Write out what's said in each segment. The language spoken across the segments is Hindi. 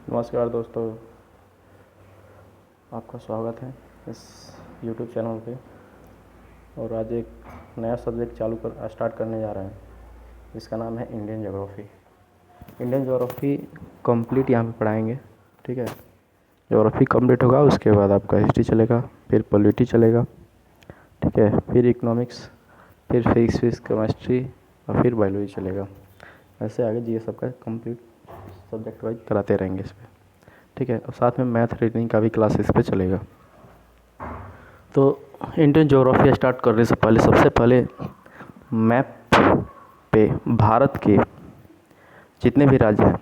नमस्कार दोस्तों, आपका स्वागत है इस YouTube चैनल पे। और आज एक नया सब्जेक्ट स्टार्ट करने जा रहे हैं। इसका नाम है Indian geography. Indian geography complete यहाँ पे पढ़ाएंगे, ठीक है। ज्योग्राफी कंप्लीट होगा, उसके बाद आपका हिस्ट्री चलेगा, फिर पॉलिटी चलेगा, ठीक है, फिर इकोनॉमिक्स, फिर फिजिक्स, केमिस्ट्री और फिर बायोलॉजी चलेगा। ऐसे आगे जी सबका कंप्लीट सब्जेक्ट वाइज कराते रहेंगे इस पर, ठीक है। और साथ में मैथ रीजनिंग का भी क्लास इस पे चलेगा। तो इंडियन ज्योग्राफी स्टार्ट करने से पहले सबसे पहले मैप पे भारत के जितने भी राज्य हैं,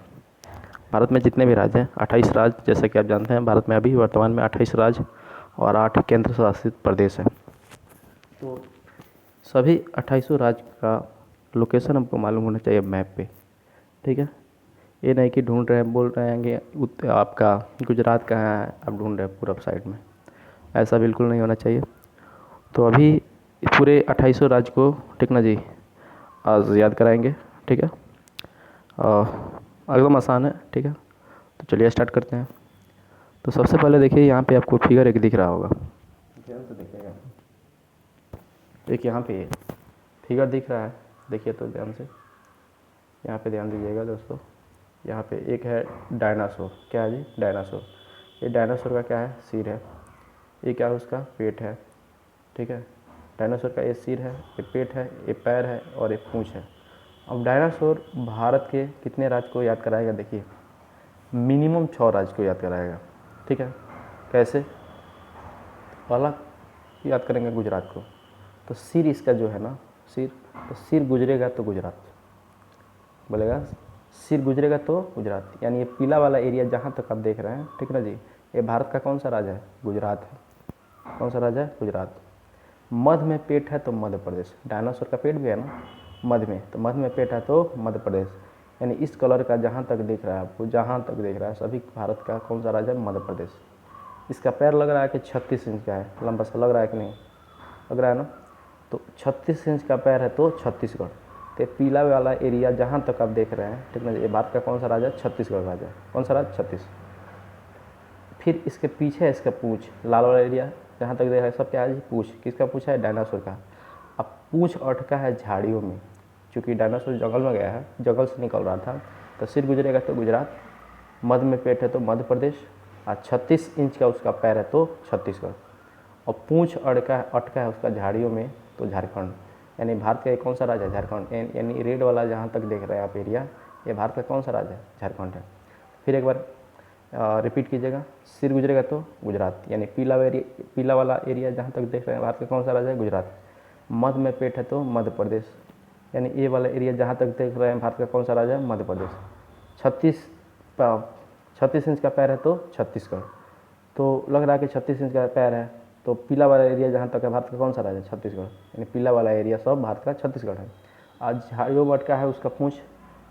भारत में जितने भी राज्य हैं, 28 राज्य, जैसा कि आप जानते हैं भारत में अभी वर्तमान में 28 राज्य और 8 केंद्र शासित प्रदेश हैं। तो सभी 28 राज्य का लोकेशन हमको मालूम होना चाहिए मैप पे, ठीक है। ये नहीं कि ढूंढ रहे हैं, बोल रहे हैं कि आपका गुजरात कहाँ है, आप ढूंढ रहे हैं पूरब साइड में, ऐसा बिल्कुल नहीं होना चाहिए। तो अभी पूरे 28 राज्य को, ठीक ना जी, आज याद कराएंगे, ठीक है। एकदम आसान है, ठीक है। तो चलिए स्टार्ट करते हैं। तो सबसे पहले देखिए यहाँ पे आपको फिगर एक दिख रहा होगा, ध्यान से देखिएगा। एक यहाँ पे फिगर दिख रहा है, देखिए तो ध्यान से, यहाँ पे ध्यान दीजिएगा दोस्तों। यहाँ पे एक है डायनासोर, क्या है जी, डायनासोर। ये डायनासोर का क्या है, सिर है। ये क्या है, उसका पेट है, ठीक है। डायनासोर का ये सिर है, ये पेट है, ये पैर है और ये पूंछ है। अब डायनासोर भारत के कितने राज्य को याद कराएगा, देखिए मिनिमम 6 राज्य को याद कराएगा, ठीक है। कैसे, पहला याद करेंगे गुजरात को। तो सिर इसका जो है ना, सिर, तो सिर गुजरेगा तो गुजरात बोलेगा, सिर गुजरेगा तो गुजरात। यानी ये पीला वाला एरिया जहाँ तक आप देख रहे हैं, ठीक ना जी, ये भारत का कौन सा राज्य है, गुजरात है। कौन सा राज्य है, गुजरात। मध्य में पेट है तो मध्य प्रदेश, डायनासोर का पेट भी है ना मध्य में, तो मध्य में पेट है तो मध्य प्रदेश। यानी इस कलर का जहाँ तक दिख रहा है आपको, जहाँ तक दिख रहा है, सभी भारत का कौन सा राज्य है, मध्य प्रदेश। इसका पैर लग रहा है कि 36 इंच का है, लंबा सा लग रहा है कि नहीं, लग रहा है ना। तो 36 इंच का पैर है तो छत्तीसगढ़। तो पीला वाला एरिया जहाँ तक आप देख रहे हैं, ठीक ना, ये भारत का कौन सा राज्य है, छत्तीसगढ़ राज्य है। कौन सा राज्य, छत्तीस। फिर इसके पीछे है इसका पूंछ, लाल वाला एरिया जहाँ तक देख रहा है, सब क्या है, पूंछ। किसका पूंछ है, डायनासोर का। अब पूंछ अटका है झाड़ियों में, क्योंकि डायनासोर जंगल में गया है, जंगल से निकल रहा था। तो सिर गुजरेगा तो गुजरात, मध्य में पेट है तो मध्य प्रदेश, और 36 इंच का उसका पैर है तो छत्तीसगढ़, और पूंछ अटका है उसका झाड़ियों में तो झारखंड। यानी भारत का कौन सा राज्य है, झारखंड। यानी रेड वाला जहाँ तक देख रहे हैं आप एरिया, ये भारत का कौन सा राज्य है, झारखंड है। फिर एक बार रिपीट कीजिएगा, सिर गुजरेगा तो गुजरात, यानी पीला वाला एरिया जहाँ तक देख रहे हैं भारत का कौन सा राज्य है, गुजरात। मध्य में पेट है तो मध्य प्रदेश, यानी ये वाला एरिया जहाँ तक देख रहे हैं भारत का कौन सा राज्य है, मध्य प्रदेश। 36 इंच का पैर है तो छत्तीसगढ़। तो लग रहा है कि 36 इंच का पैर है, तो पीला वाला एरिया जहाँ तक है भारत का कौन सा राज्य है, छत्तीसगढ़। यानी पीला वाला एरिया सब भारत का छत्तीसगढ़ है। आज झाड़ियों में अटका है उसका पूंछ,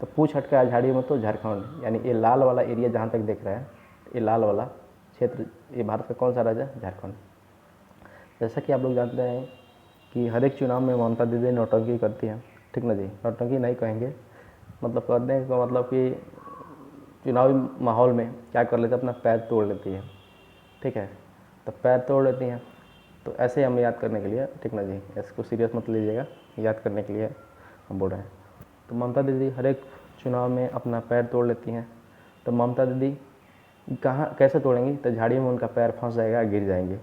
तो पूंछ अटका है झाड़ियों में तो झारखंड। यानी ये लाल वाला एरिया जहाँ तक देख रहे हैं, ये लाल वाला क्षेत्र, ये भारत का कौन सा राज्य है, झारखंड। जैसा कि आप लोग जानते हैं कि हर एक चुनाव में ममता दीदी नौटंकी करती हैं, ठीक ना जी। नौटंकी नहीं कहेंगे, मतलब करने का मतलब कि चुनावी माहौल में क्या कर लेते हैं, अपना पैर तोड़ लेती है, ठीक है। तो पैर तोड़ लेती हैं, तो ऐसे हम याद करने के लिए, ठीक ना जी, इसको सीरियस मत लीजिएगा, याद करने के लिए हम बोल रहे हैं। तो ममता दीदी हर एक चुनाव में अपना पैर तोड़ लेती हैं। तो ममता दीदी कहाँ कैसे तोड़ेंगी, तो झाड़ियों में उनका पैर फंस जाएगा, गिर जाएंगे।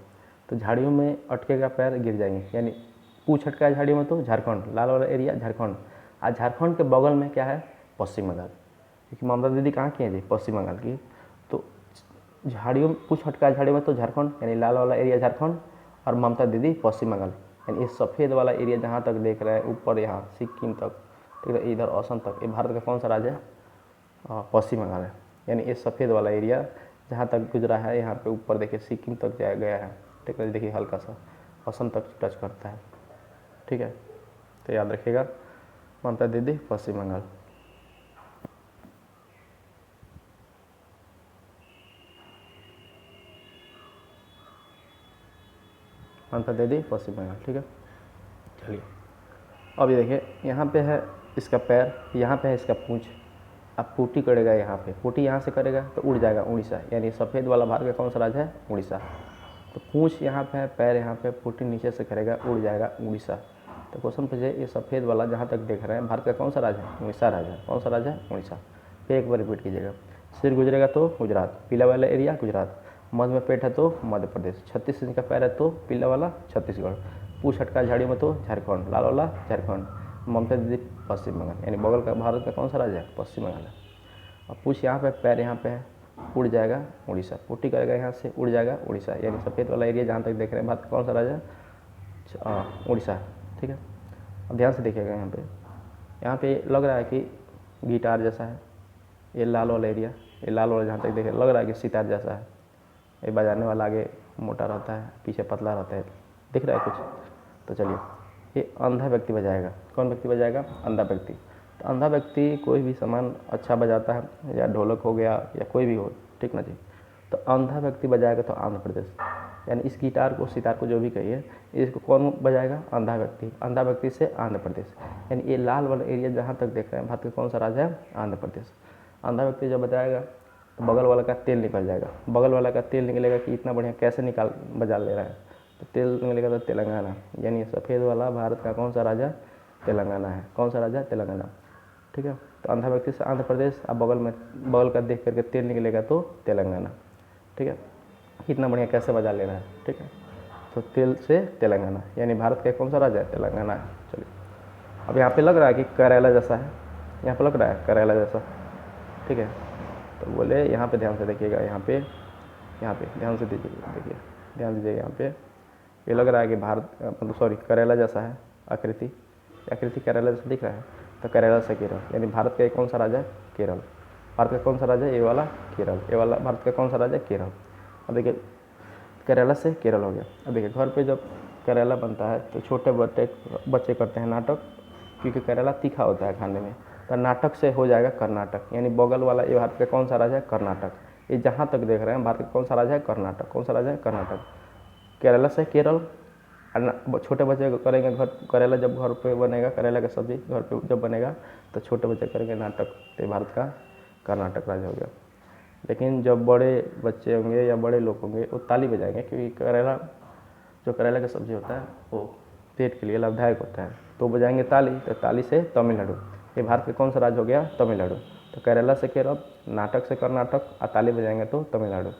तो झाड़ियों में अटकेगा पैर, गिर जाएंगे। यानी पूंछ अटका है झाड़ियों में तो झारखंड, लाल वाला एरिया झारखंड। आज झारखंड के बगल में क्या है, पश्चिम बंगाल, क्योंकि ममता दीदी कहाँ की है जी, पश्चिम बंगाल की। तो झाड़ियों में पूछ हटका है झाड़ियों में तो झारखंड, यानी लाल वाला एरिया झारखंड, और ममता दीदी पश्चिम बंगाल। यानी इस सफ़ेद वाला एरिया जहाँ तक देख रहे हैं ऊपर, यहाँ सिक्किम तक, ठीक है, इधर असम तक, ये भारत का कौन सा राज्य है, पश्चिम बंगाल है। यानी ये सफ़ेद वाला एरिया जहाँ तक गुजरा है, यहाँ पे ऊपर देखिए सिक्किम तक जाया गया है, ठीक है, देखिए हल्का सा असम तक टच करता है, ठीक है। तो याद रखिएगा, ममता दीदी पश्चिम बंगाल। ममता दीदी पश्चिम बंगाल, ठीक है। चलिए अब ये देखिए, यहाँ पे है इसका पैर, यहाँ पे है इसका पूंछ, अब पुटी करेगा यहाँ पे, पुटी यहाँ से करेगा तो उड़ जाएगा उड़ीसा, यानी सफ़ेद वाला भारत का कौन सा राज्य है? उड़ीसा। तो पूंछ यहाँ पे है, पैर यहाँ पे, पुटी नीचे से करेगा, उड़ जाएगा उड़ीसा। तो क्वेश्चन पूछे ये सफ़ेद वाला जहाँ तक देख रहे हैं भारत का कौन सा राज्य है? उड़ीसा राज्य है। कौन सा राज्य है? उड़ीसा। फिर एक बार रिपीट कीजिएगा। सिर गुजरेगा तो गुजरात, पीला वाला एरिया गुजरात, मध्य में पेट है तो मध्य प्रदेश, 36 इंच का पैर है तो पीला वाला छत्तीसगढ़, पूछ हटका झाड़ी में तो झारखंड, लाल वाला झारखंड, ममता दीदी पश्चिम बंगाल, यानी बगल का भारत का कौन सा राज्य है? पश्चिम बंगाल है। और पूछ यहाँ पे, पैर यहाँ पे है, उड़ जाएगा उड़ीसा, पुट्टी करेगा यहाँ से, उड़ जाएगा उड़ीसा, यानी सफ़ेद वाला एरिया जहाँ तक देख रहे हैं भारत का कौन सा राज्य है? उड़ीसा। ठीक है, अब ध्यान से देखिएगा यहाँ पे लग रहा है कि गिटार जैसा है, ये लाल वाला एरिया, ये लाल वाला जहाँ तक देखे लग रहा है कि सितार जैसा है, ये बजाने वाला आगे मोटा रहता है, पीछे पतला रहता है, दिख रहा है कुछ? तो चलिए, ये अंधा व्यक्ति बजाएगा। कौन व्यक्ति बजाएगा? अंधा व्यक्ति। तो अंधा व्यक्ति कोई भी सामान अच्छा बजाता है, या ढोलक हो गया या कोई भी हो, ठीक ना जी। तो अंधा व्यक्ति बजाएगा तो आंध्र प्रदेश, यानी इस गिटार को, सितार को, जो भी कहिए, इसको कौन बजाएगा? अंधा व्यक्ति। अंधा व्यक्ति से आंध्र प्रदेश, यानी ये लाल वाला एरिया जहाँ तक देख रहे हैं भारत का कौन सा राज्य है? आंध्र प्रदेश। अंधा व्यक्ति जब बजाएगा तो बगल वाला का तेल निकल जाएगा, बगल वाला का तेल निकलेगा कि इतना बढ़िया कैसे बजा ले रहा है, तो तेल निकलेगा तो तेलंगाना, यानी सफ़ेद वाला भारत का कौन सा राज्य? तेलंगाना है। कौन सा राज्य? तेलंगाना। ठीक है, तो अंधा व्यक्ति से आंध्र प्रदेश, अब बगल का देख करके तेल निकलेगा तो तेलंगाना। ठीक है, इतना बढ़िया कैसे बजा ले रहा है। ठीक है, तो तेल से तेलंगाना, यानी भारत का कौन सा राज्य है? तेलंगाना है। चलिए, अब यहाँ पे लग रहा है कि करेला जैसा है, यहाँ पे लग रहा है करेला जैसा। ठीक है, तो बोले यहाँ पे ध्यान से देखिएगा, यहाँ पे ध्यान से दीजिएगा, देखिए ध्यान दीजिएगा, यहाँ पे ये लग रहा है कि भारत मतलब सॉरी करेला जैसा है, आकृति करेला जैसा दिख रहा है, तो करेला से केरल, यानी भारत का कौन सा राज्य है? केरल। भारत का कौन सा राज्य है? ये वाला केरल, ये वाला भारत का कौन सा राज्य है? केरल। अब देखिए करेला से केरल हो गया। अब देखिए घर पे जब करेला बनता है तो छोटे बच्चे करते हैं नाटक, क्योंकि करेला तीखा होता है खाने में, तो नाटक से हो जाएगा कर्नाटक, यानी बगल वाला ये भारत का कौन सा राज्य है? कर्नाटक। ये जहाँ तक देख रहे हैं भारत का कौन सा राज्य है? कर्नाटक। कौन सा राज्य है? कर्नाटक। केरला से केरल, छोटे बच्चे करेंगे घर करेला, जब घर पे बनेगा करेला का सब्जी घर पे जब बनेगा तो छोटे बच्चे करेंगे नाटक, तो भारत का कर्नाटक राज्य हो गया। लेकिन जब बड़े बच्चे होंगे या बड़े लोग होंगे वो ताली बजाएंगे, क्योंकि करेला का सब्जी होता है वो पेट के लिए लाभदायक होता है, तो बजाएंगे ताली, तो ताली से तमिलनाडु। ये भारत का कौन सा राज्य हो गया? तमिलनाडु। तो केरला से केरल, नाटक से कर्नाटक, और ताली बजाएंगे तो तमिलनाडु।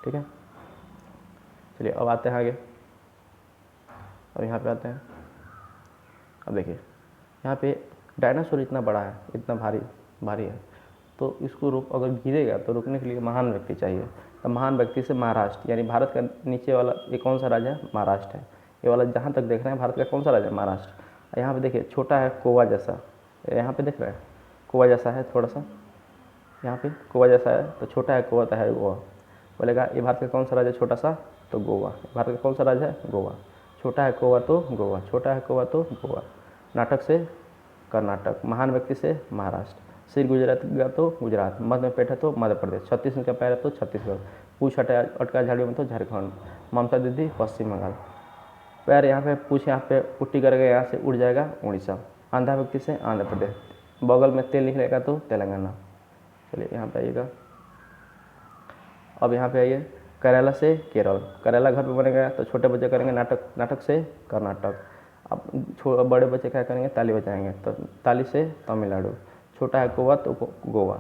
ठीक है, चलिए अब आते हैं आगे। अब यहाँ पे आते हैं। अब देखिए यहाँ पे डायनासोर इतना बड़ा है, इतना भारी है, तो इसको अगर गिरेगा तो रुकने के लिए महान व्यक्ति चाहिए। तो महान व्यक्ति से महाराष्ट्र, यानी भारत का नीचे वाला ये कौन सा राज्य है? महाराष्ट्र है। ये वाला जहाँ तक देख रहे हैं भारत का कौन सा राज्य है? महाराष्ट्र। यहाँ पे देखिए छोटा है कोवा जैसा, यहाँ पे देख रहे हैं कोवा जैसा है, थोड़ा सा यहाँ पे कोवा जैसा है, तो छोटा है कोवा तो है गोवा। बोलेगा ये भारत का कौन सा राज्य है? छोटा सा, तो गोवा। भारत का कौन सा राज्य है? गोवा। छोटा है कोवा तो गोवा, छोटा है कोवा तो गोवा। नाटक से कर्नाटक, महान व्यक्ति से महाराष्ट्र, सिर गुजरात तो गुजरात, मध्य में पेट है तो मध्य प्रदेश, 36 इंच का पैर है तो छत्तीसगढ़, पूछ अटका झाड़ियों में तो झारखंड, ममता दीदी पश्चिम बंगाल। पैर यहाँ पे, पूछ यहाँ पे, पुट्टी करेगा यहाँ से उड़ जाएगा उड़ीसा। आंध्र व्यक्ति से आंध्र प्रदेश, बगल में तेल निकलेगा तो तेलंगाना। चलिए यहाँ पे आइएगा। अब यहाँ पे आइए, करेला से केरल, करेला घर पे बनेगा तो छोटे बच्चे करेंगे नाटक, नाटक से कर्नाटक। अब बड़े बच्चे क्या करेंगे? ताली बजाएंगे, तो ताली से तमिलनाडु। छोटा है गोवा तो गोवा।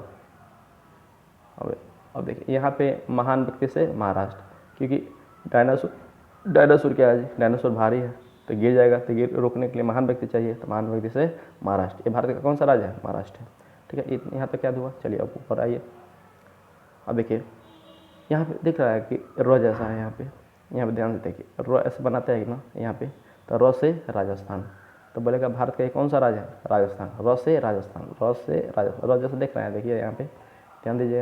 अब देखिए यहाँ पे महान व्यक्ति से महाराष्ट्र, क्योंकि डायनासोर क्या है? डायनासोर भारी है तो गिर जाएगा, तो रोकने के लिए महान व्यक्ति चाहिए, तो महान व्यक्ति से महाराष्ट्र। ये भारत का कौन सा राज्य है? महाराष्ट्र है। ठीक है, यहाँ तक क्या हुआ? चलिए अब ऊपर आइए। अब देखिए यहाँ पे दिख रहा है कि र जैसा है, यहाँ पे ध्यान से देखिए, र ऐसे बनाते हैं ना यहाँ पे, तो र से राजस्थान, तो बोलेगा भारत का कौन सा राज्य है? राजस्थान। र से राजस्थान, र जैसा देख रहे हैं, देखिए यहाँ पे ध्यान दीजिए,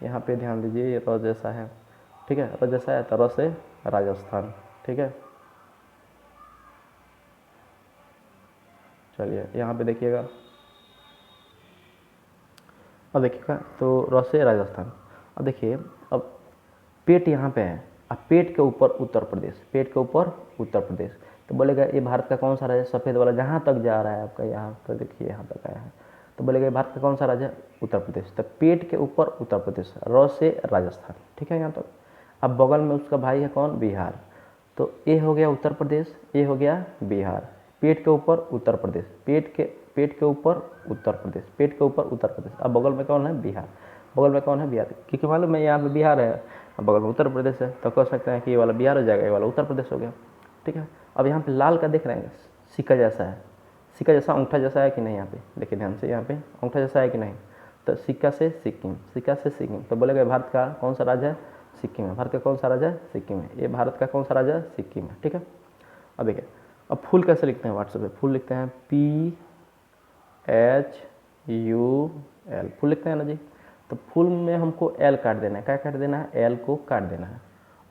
यहाँ पे ध्यान दीजिए, र जैसा है। ठीक है, र जैसा है तो र से राजस्थान। ठीक है, चलिए यहाँ पे देखिएगा, अब देखिएगा तो र से राजस्थान। अब देखिए, अब पेट यहाँ पे है, अब पेट के ऊपर उत्तर प्रदेश, तो बोलेगा ये भारत का कौन सा राज्य? सफ़ेद वाला जहाँ तक जा रहा है आपका, यहाँ तक देखिए, यहाँ तक आया है, तो बोलेगा भारत का कौन सा राज्य है? उत्तर प्रदेश। तो पेट के ऊपर उत्तर प्रदेश, र से राजस्थान। ठीक है यहाँ तक। अब बगल में उसका भाई है कौन? बिहार। तो ए हो गया उत्तर प्रदेश, ए हो गया बिहार। पेट के ऊपर उत्तर प्रदेश, पेट के ऊपर उत्तर प्रदेश, पेट के ऊपर उत्तर प्रदेश। अब बगल में कौन है? बिहार। बगल में कौन है? बिहार। क्योंकि मालूम है यहाँ पे बिहार है, अब बगल में उत्तर प्रदेश है, तो कह सकते हैं कि ये वाला बिहार हो जाएगा, ये वाला उत्तर प्रदेश हो गया। ठीक है। अब यहाँ पे लाल का देख रहे हैं, सिक्का जैसा है, सिक्का जैसा अंगूठा जैसा है कि नहीं? यहाँ पे देखिए ध्यान से, यहाँ पे अंगूठा जैसा है कि नहीं? तो सिक्का से सिक्किम, सिक्का से सिक्किम। तो बोलेगा भारत का कौन सा राज्य है? सिक्किम है। भारत का कौन सा राज्य है? सिक्किम है। ये भारत का कौन सा राज्य है? सिक्किम है। ठीक है। अब देखिए, अब फूल कैसे लिखते हैं व्हाट्सएप पे? फूल लिखते हैं PHUL, फूल लिखते हैं ना जी। तो फूल में हमको एल काट देना है। क्या काट देना है? एल को काट देना है।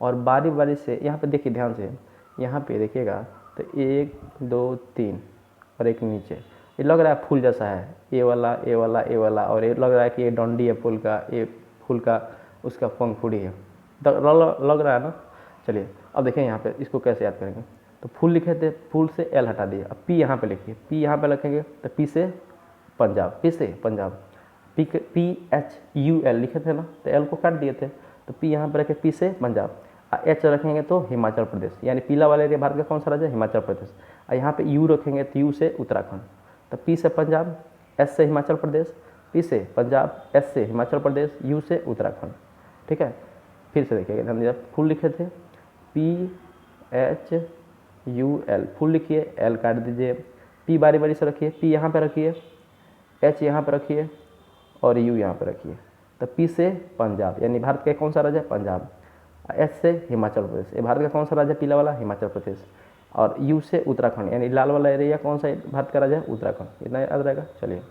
और बारी बारी से यहाँ पे देखिए ध्यान से, यहाँ पे देखिएगा तो 1 2 3 और एक नीचे, ये लग रहा है फूल जैसा है, ये वाला, ये वाला, ये वाला, और ये लग रहा है कि ये डंडी है फूल का, ये फूल का उसका पंखुड़ी है, लग रहा है ना। चलिए अब देखें यहाँ पे इसको कैसे याद करेंगे। तो फूल लिखे थे, फूल से एल हटा दिए। अब पी यहाँ पे लिखिए, पी यहाँ पे लिखेंगे तो पी से पंजाब, पी से पंजाब, PHUL लिखे थे ना, तो एल को काट दिए थे, तो पी यहाँ पे रखे, पी से पंजाब। एच रखेंगे तो हिमाचल प्रदेश, यानी पीला वाले एरिया भारत का कौन सा राज्य है? हिमाचल प्रदेश। और यहाँ पे यू रखेंगे तो यू से उत्तराखंड। तो पी से पंजाब, एस से हिमाचल प्रदेश, पी से पंजाब, एस से हिमाचल प्रदेश, यू से उत्तराखंड। ठीक है। फिर से देखिएगा ध्यान दीजिए, फूल लिखे थे PHUL, फूल लिखिए, एल काट दीजिए, पी बारी बारी से रखिए, पी यहाँ पे रखिए, एच यहाँ पे रखिए और यू यहाँ पे रखिए। तो पी से पंजाब, यानी भारत का कौन सा राज्य है? पंजाब। एच से हिमाचल प्रदेश, ये भारत का कौन सा राज्य है? पीला वाला, हिमाचल प्रदेश। और यू से उत्तराखंड, यानी लाल वाला एरिया कौन सा भारत का राज्य है? उत्तराखंड। इतना याद रहेगा। चलिए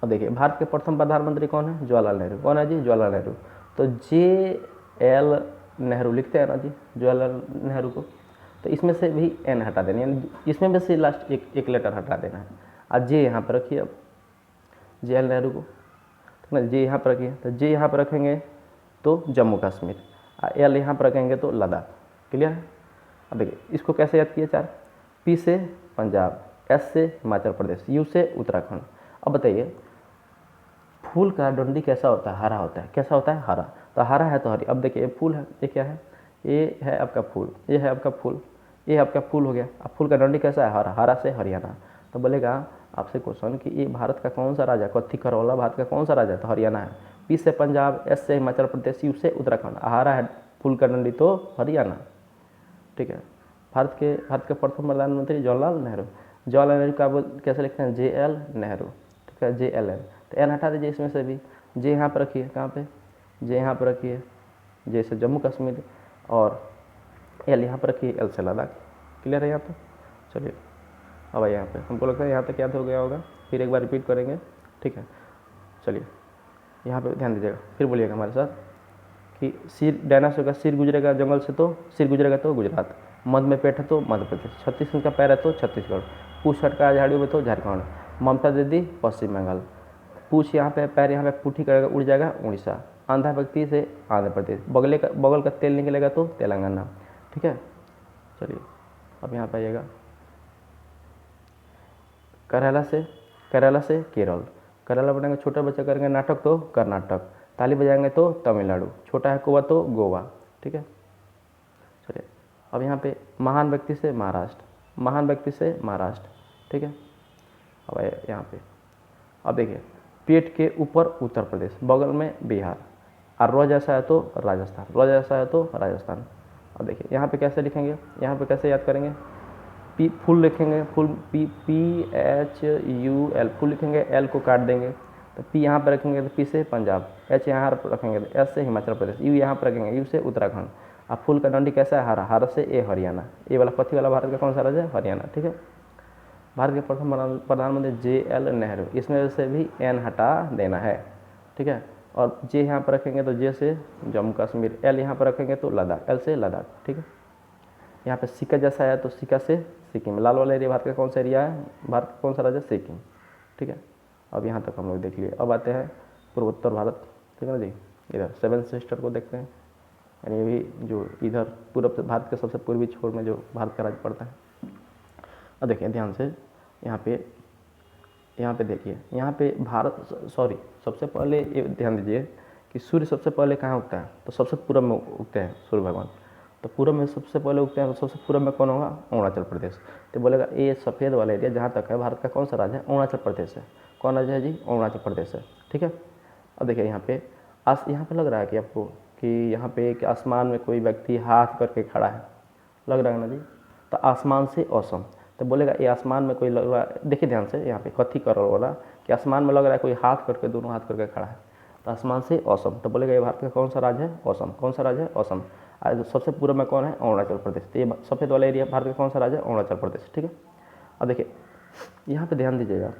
अब देखिए, भारत के प्रथम प्रधानमंत्री कौन है? जवाहरलाल नेहरू। कौन है जी? जवाहरलाल नेहरू। तो JL नेहरू लिखते हैं ना जी, जवाहरलाल नेहरू को। तो इसमें से भी N हटा देना, यानी इसमें भी से लास्ट एक लेटर हटा देना है। और J यहाँ पर रखिए, अब JL नेहरू को, ठीक है, J यहाँ पर रखिए। तो J यहाँ पर रखेंगे तो जम्मू कश्मीर, और L यहाँ पर रखेंगे तो लद्दाख। क्लियर है। अब देखिए इसको कैसे याद किए? 4, P से पंजाब, S से हिमाचल प्रदेश, U से उत्तराखंड। अब बताइए फूल का डंडी कैसा होता है? हरा होता है। कैसा होता है? हरा। तो हरा है तो हरी। अब देखिए फूल है, ये क्या है? ये है आपका फूल, ये है आपका फूल, ये आपका फूल हो गया। अब फूल का डंडी कैसा है? हरा। हरा से हरियाणा। तो बोलेगा आपसे क्वेश्चन कि ये भारत का कौन सा राज्य? कत्थी करौला भारत का कौन सा राज्य? तो हरियाणा है। पी से पंजाब, एस से हिमाचल प्रदेश, यू से उत्तराखंड। हरा है फूल का डंडी तो हरियाणा। ठीक है। भारत के प्रथम प्रधानमंत्री जवाहरलाल नेहरू। जवाहरलाल नेहरू का कैसे लिखते हैं? JL नेहरू। ठीक है, JLN। तो एन हटा दीजिए इसमें से भी। जे यहाँ पर रखिए, कहाँ पे? जे यहाँ पर रखिए, जे से जम्मू कश्मीर, और एल यहाँ पर रखिए, एल से लद्दाख। क्लियर है यहाँ पर? चलिए अब आइए यहाँ पे, हमको लगता है यहाँ तक याद हो गया होगा, फिर एक बार रिपीट करेंगे। ठीक है। चलिए यहाँ पे ध्यान दीजिएगा, फिर बोलिएगा हमारे साथ कि सिर, डायनासोर का सिर गुजरेगा जंगल से तो सिर गुजरेगा तो गुजरात, मध्य में पेट है तो मध्य प्रदेश, 36 इंच का पैर है तो छत्तीसगढ़, पूछ हटका झाड़ियों में तो झारखंड, ममता दीदी पश्चिम बंगाल, पूछ यहाँ पे, पैर यहाँ पे पुठी करेगा उड़ जाएगा उड़ीसा, आंध्र व्यक्ति से आंध्र प्रदेश, बगल का तेल निकलेगा तो तेलंगाना। ठीक है। चलिए अब यहाँ पे आइएगा, केरला से केरल, केरला बनाएंगे, छोटा बच्चा करेंगे नाटक तो कर्नाटक, ताली बजाएंगे तो तमिलनाडु, छोटा है कुआ तो गोवा। ठीक है। चलिए अब यहाँ पे महान व्यक्ति से महाराष्ट्र, महान व्यक्ति से महाराष्ट्र। ठीक है। अब यहाँ पे, अब देखिए पेट के ऊपर उत्तर प्रदेश, बगल में बिहार, और र जैसा है तो राजस्थान, र जैसा है तो राजस्थान। अब देखिए यहाँ पे कैसे लिखेंगे, यहाँ पे कैसे याद करेंगे? पी फुल लिखेंगे, फुल PHUL, फुल लिखेंगे, एल को काट देंगे, तो पी यहाँ पर रखेंगे तो पी से पंजाब, एच यहाँ पर रखेंगे तो एस से हिमाचल प्रदेश, यू यहाँ पर रखेंगे, यू से उत्तराखंड। अब फुल का डंडी कैसा है? हरा, हरा से ए हरियाणा, ये वाला पथी वाला भारत का कौन सा राज्य है? हरियाणा। ठीक है। भारत के प्रथम प्रधानमंत्री JL नेहरू, इसमें से भी एन हटा देना है। ठीक है। और जे यहाँ पर रखेंगे तो जे से जम्मू कश्मीर, एल यहाँ पर रखेंगे तो लद्दाख, एल से लद्दाख। ठीक है। यहाँ पे सिक्का जैसा है तो सिक्का से सिक्किम, लाल वाला एरिया भारत का कौन सा एरिया है? भारत का कौन सा राज्य? सिक्किम। ठीक है। अब यहाँ तक हम लोग देख लिए। अब आते हैं पूर्वोत्तर भारत। ठीक है ना जी, इधर 7 सिस्टर को देखते हैं, यानी ये भी जो इधर पूर्व भारत के सबसे पूर्वी छोर में जो भारत का राज्य पड़ता है। अब देखिए ध्यान से, यहाँ पे यहाँ पे देखिए, यहाँ पे भारत सॉरी सबसे पहले ये ध्यान दीजिए कि सूर्य सबसे पहले कहाँ उगता है, तो सबसे पूरब में उगते हैं सूर्य भगवान। तो पूरब में सबसे पहले उगते हैं, तो सबसे पूरब में कौन होगा, अरुणाचल प्रदेश। तो बोलेगा ये सफ़ेद वाला एरिया जहाँ तक है भारत का कौन सा राज्य है, अरुणाचल प्रदेश है। कौन राज्य है जी, अरुणाचल प्रदेश है। ठीक है, अब देखिए यहाँ पे यहाँ पे लग रहा है कि आपको कि यहाँ पे एक आसमान में कोई व्यक्ति हाथ करके खड़ा है, लग रहा है ना जी। तो आसमान से औसम, तो बोलेगा ये आसमान में कोई लग रहा है, देखिए ध्यान से यहाँ पे कथी कर रहा है कि आसमान में लग रहा है कोई हाथ करके, दोनों हाथ करके खड़ा है, तो आसमान से औसम। तो बोलेगा ये भारत का कौन सा राज्य है, औसम। कौन सा राज्य है, औसम। सबसे पूर्व में कौन है, अरुणाचल प्रदेश। तो ये सफ़ेद वाला एरिया भारत का कौन सा राज्य है, अरुणाचल प्रदेश। ठीक है, अब देखिए यहाँ पे ध्यान दीजिएगा,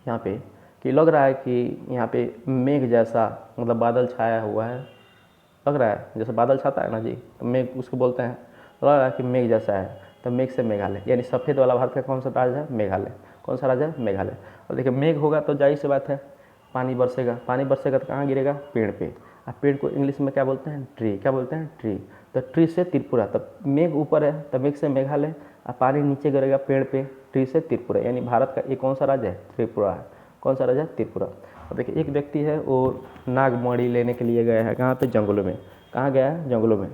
यहाँ पे कि लग रहा है कि यहाँ पे मेघ जैसा मतलब बादल छाया हुआ है, लग रहा है जैसे बादल छाता है ना जी, तो मेघ उसको बोलते हैं। लग रहा है कि मेघ जैसा है, तो मेघ से मेघालय, यानी सफ़ेद वाला भारत का कौन सा राज्य है, मेघालय। कौन सा राज्य है, मेघालय। और देखिए मेघ होगा तो जाहिर सी बात है पानी बरसेगा, पानी बरसेगा तो कहाँ गिरेगा, पेड़ पे। अब पेड़ को इंग्लिश में क्या बोलते हैं, ट्री। क्या बोलते हैं, ट्री। तो ट्री से त्रिपुरा, तब मेघ ऊपर है तो मेघ से मेघालय, और पानी नीचे गिरेगा पेड़ पे, ट्री से त्रिपुरा, यानी भारत का ये कौन सा राज्य है, त्रिपुरा है। कौन सा राज्य है, त्रिपुरा। अब देखिए एक व्यक्ति है वो नागमणि लेने के लिए गया है, कहाँ पे, जंगलों में। कहाँ गया है, जंगलों में।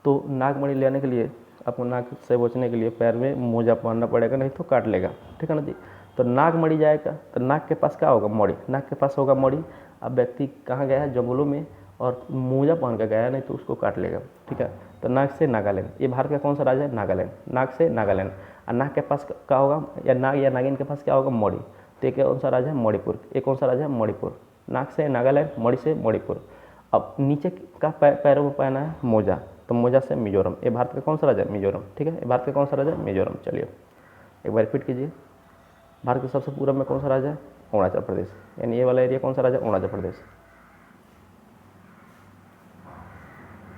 तो नागमणि लेने के लिए आपको नाक से बचने के लिए पैर में मोजा पहनना पड़ेगा, नहीं तो काट लेगा। ठीक है ना जी। तो नागमणि जाएगा तो नाक के पास क्या होगा, मणि। नाक के पास होगा मणि। अब व्यक्ति कहाँ गया है, जंगलों में, और मोजा पहन कर गया है, नहीं तो उसको काट लेगा। ठीक है, तो नाक से नागालैंड, ये भारत का कौन सा राज्य है, नागालैंड। नाक से नागालैंड। और नाक के पास क्या होगा, या नाग या नागिन के पास क्या होगा, मणि। तो ये कौन सा राज्य है, मणिपुर। ये कौन सा राज्य है, मणिपुर। नाक से नागालैंड, मणि से मणिपुर। अब नीचे का पैरों में पहना है मोजा, तो मोजा से मिजोरम। ये भारत का कौन सा राज्य है, मिजोरम। ठीक है, ये भारत का कौन सा राज्य है, मिजोरम। चलिए एक बार रिपीट कीजिए, भारत के सबसे पूर्व में कौन सा राज्य है, अरुणाचल प्रदेश। यानी ये वाला एरिया कौन सा राज्य है, अरुणाचल प्रदेश।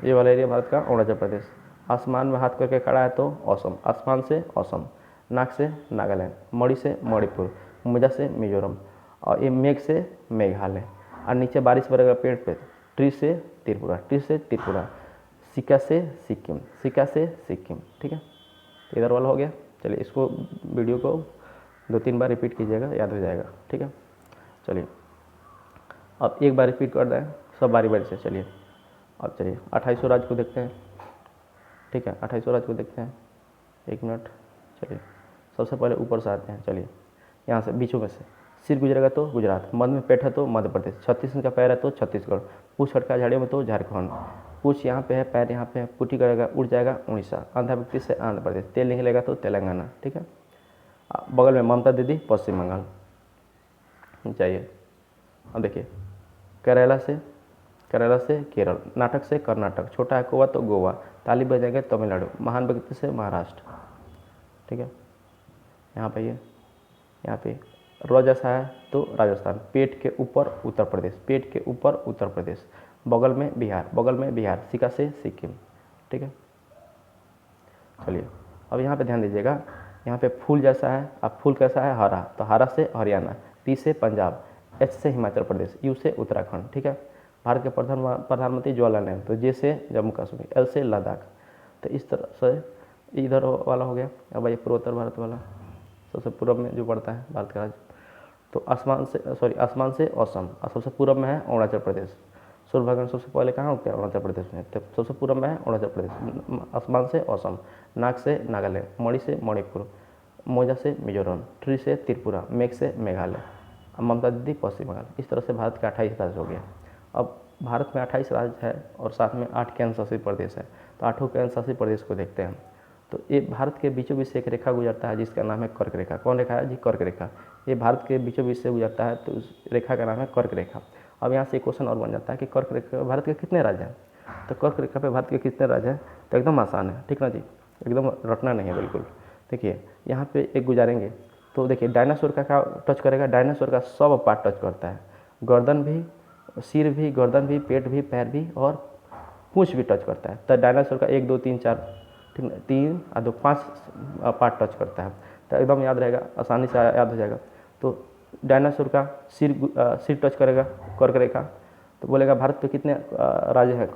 ये वाला एरिया भारत का अरुणाचल प्रदेश। आसमान में हाथ करके खड़ा है तो असम, आसमान से असम। नाक से नागालैंड, मणि से मणिपुर, मोजा से मिजोरम, और ये मेघ से मेघालय। और नीचे बारिश बरेगा पेड़ पे, ट्री से त्रिपुरा, ट्री से त्रिपुरा, सिक्का से सिक्किम, सिक्का से सिक्किम। ठीक है, तो इधर वाला हो गया। चलिए इसको वीडियो को 2-3 बार रिपीट कीजिएगा, याद हो जाएगा। ठीक है, चलिए अब एक बार रिपीट कर दें, सब बारी बारी से। चलिए अब चलिए 2800 राज्य को देखते हैं। ठीक है, 2800 राज्य को देखते हैं, 1 मिनट। चलिए सबसे पहले ऊपर से आते हैं। चलिए यहाँ से बीचों में से, सिर गुजरेगा तो गुजरात, मध्य में पेट है तो मध्य प्रदेश, 36 इंच का पैर है तो छत्तीसगढ़, पूछ हटका झाड़ियों में तो झारखंड, पूछ यहाँ पे है, पैर यहाँ पे है, पुटी करेगा उड़ जाएगा उड़ीसा, आंध्र व्यक्ति से आंध्र प्रदेश, तेल निकलेगा तो तेलंगाना। ठीक है, बगल में ममता दीदी पश्चिम बंगाल। चाहिए अब देखिए, केरला से केरल, नाटक से कर्नाटक, छोटा है गोवा तो गोवा, ताली बजाएंगे तमिलनाडु, महान व्यक्ति से महाराष्ट्र। ठीक है, यहाँ पे ये यहाँ पे र जैसा है तो राजस्थान, पेट के ऊपर उत्तर प्रदेश, पेट के ऊपर उत्तर प्रदेश, बगल में बिहार, बगल में बिहार, सिक्का से सिक्किम। ठीक है, चलिए अब यहाँ पे ध्यान दीजिएगा, यहाँ पे फूल जैसा है, अब फूल कैसा है, हरा, तो हरा से हरियाणा, पी से पंजाब, एच से हिमाचल प्रदेश, यू से उत्तराखंड। ठीक है, भारत के प्रधानमंत्री जवाहरलाल नेहरू, तो जे से जम्मू कश्मीर, एल से लद्दाख। तो इस तरह से इधर वाला हो गया। अब ये पूर्वोत्तर भारत वाला, सबसे पूर्व में जो पड़ता है भारत का राज्य, तो आसमान से असम, और सबसे पूर्व में है अरुणाचल प्रदेश। सूर्य भगवान सबसे पहले कहाँ उगते हैं, अरुणाचल प्रदेश में, तो सबसे पूर्व में है अरुणाचल प्रदेश। आसमान से असम, नाक से नागालैंड, मणि से मणिपुर, मोजा से मिजोरम, ट्री से त्रिपुरा, मेघ से मेघालय, ममता दीदी पश्चिम बंगाल। इस तरह से भारत के 28 राज्य हो गया। अब भारत में 28 राज्य है और साथ में 8 केंद्र शासित प्रदेश है, तो 8 केंद्र शासित प्रदेश को देखते हैं। तो ये भारत के बीचों बीच से एक रेखा गुजरता है जिसका नाम है कर्क रेखा। कौन रेखा है जी, कर्क रेखा। ये भारत के बीचों बीच से गुजरता है, तो उस रेखा का नाम है कर्क रेखा। अब यहाँ से एक क्वेश्चन और बन जाता है कि कर्क रेखा भारत के कितने राज्य हैं, तो कर्क रेखा पे भारत के कितने राज्य हैं, तो एकदम आसान है। ठीक ना जी, एकदम रटना नहीं है बिल्कुल। देखिए यहाँ पे एक गुजारेंगे तो देखिए डायनासोर का क्या टच करेगा, डायनासोर का सब पार्ट टच करता है, गर्दन भी, सिर भी, गर्दन भी, पेट भी, पैर भी और पूंछ भी टच करता है। तो डायनासोर का 1 2 3 4, ठीक है, 3 और 2 5 पार्ट टच करता है, तो एकदम याद रहेगा, आसानी से याद हो जाएगा। तो डायनासोर का सिर टच करेगा कर्क रेखा, तो बोलेगा भारत पे कितने राज्य हैं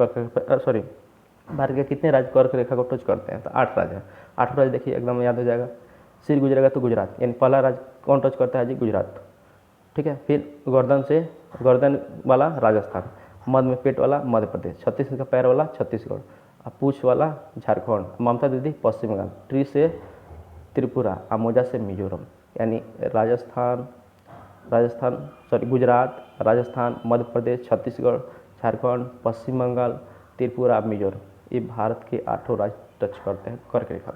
भारत के कितने राज्य कर्क रेखा को टच करते हैं, तो 8 राज्य हैं। 8 राज्य देखिए एकदम याद हो जाएगा, सिर गुजरेगा तो गुजरात, यानी पहला राज्य कौन टच करता है जी? गुजरात। ठीक है, फिर गर्दन वाला राजस्थान, मध्य में पेट वाला मध्य प्रदेश, छत्तीस का पैर वाला छत्तीसगढ़, और पूछ वाला झारखंड, ममता दीदी पश्चिम बंगाल, ट्री से त्रिपुरा, और मोजा से मिजोरम। यानी गुजरात, राजस्थान, मध्य प्रदेश, छत्तीसगढ़, झारखंड, पश्चिम बंगाल, त्रिपुरा, मिजोरम, ये भारत के 8 राज्य टच करते हैं कर्क रेखा,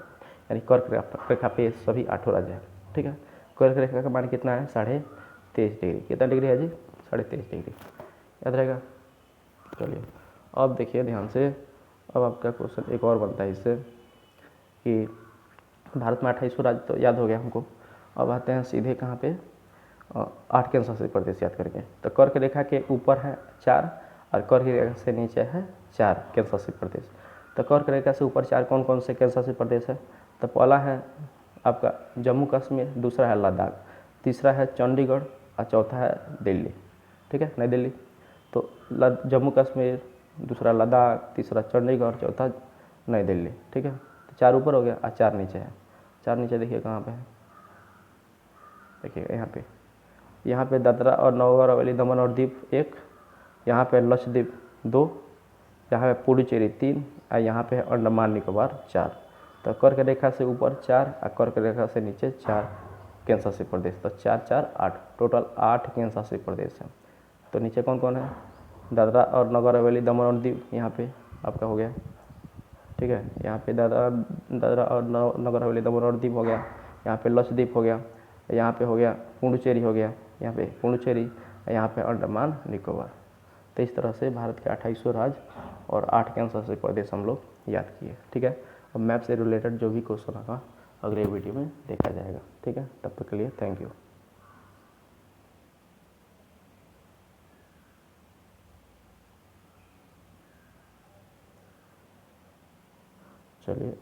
यानी कर्क रेखा पे सभी 8 राज्य हैं। ठीक है, कर्क रेखा का मान कितना है? 23.5 डिग्री। कितना डिग्री है जी? 23.5 डिग्री। याद रहेगा? चलिए अब देखिए ध्यान से, अब आपका क्वेश्चन एक और बनता है इससे कि भारत में 28 राज्य तो याद हो गया हमको। अब आते हैं सीधे कहाँ पे? 8 केंद्र शासित प्रदेश याद करके। तो कर्क रेखा के ऊपर है 4 और कर्क रेखा से नीचे है 4 केंद्र शासित प्रदेश। तो कर्क रेखा से ऊपर 4 कौन कौन से केंद्र शासित प्रदेश है? तो पहला है आपका जम्मू कश्मीर, दूसरा है लद्दाख, तीसरा है चंडीगढ़ और चौथा है दिल्ली। ठीक है, नई दिल्ली। तो जम्मू कश्मीर, दूसरा लद्दाख, तीसरा चंडीगढ़, चौथा नई दिल्ली। ठीक है, तो 4 ऊपर हो गया और 4 नीचे है। 4 नीचे देखिए कहाँ पे है? देखिए यहाँ पे दादरा और नौगर हवेली दमन और दीव 1, यहाँ पे लक्षद्वीप 2, यहाँ पे पुडुचेरी 3 और यहाँ पे अंडमान निकोबार 4। तो कर्क रेखा से ऊपर 4 और कर्क रेखा से नीचे 4 केंद्र शासित प्रदेश। तो 4 4 8, टोटल 8 केंद्र शासित प्रदेश हैं। तो नीचे कौन कौन है? दादरा और नगर हवेली दमन और दीव यहाँ पे आपका हो गया। ठीक है, यहाँ पे दादरा और नगर हवेली दमन और दीव हो गया, यहाँ पे लक्षद्वीप हो गया, यहाँ पे हो गया पुडुचेरी हो गया, यहाँ पे पुडुचेरी, यहाँ पे अंडमान निकोबार। तो इस तरह से भारत के 28 राज्य और 8 केंद्र शासित प्रदेश हम लोग याद किए। ठीक है, अब मैप से रिलेटेड जो भी क्वेश्चन होगा अगले वीडियो में देखा जाएगा। ठीक है, तब तक के लिए थैंक यू। चलिए।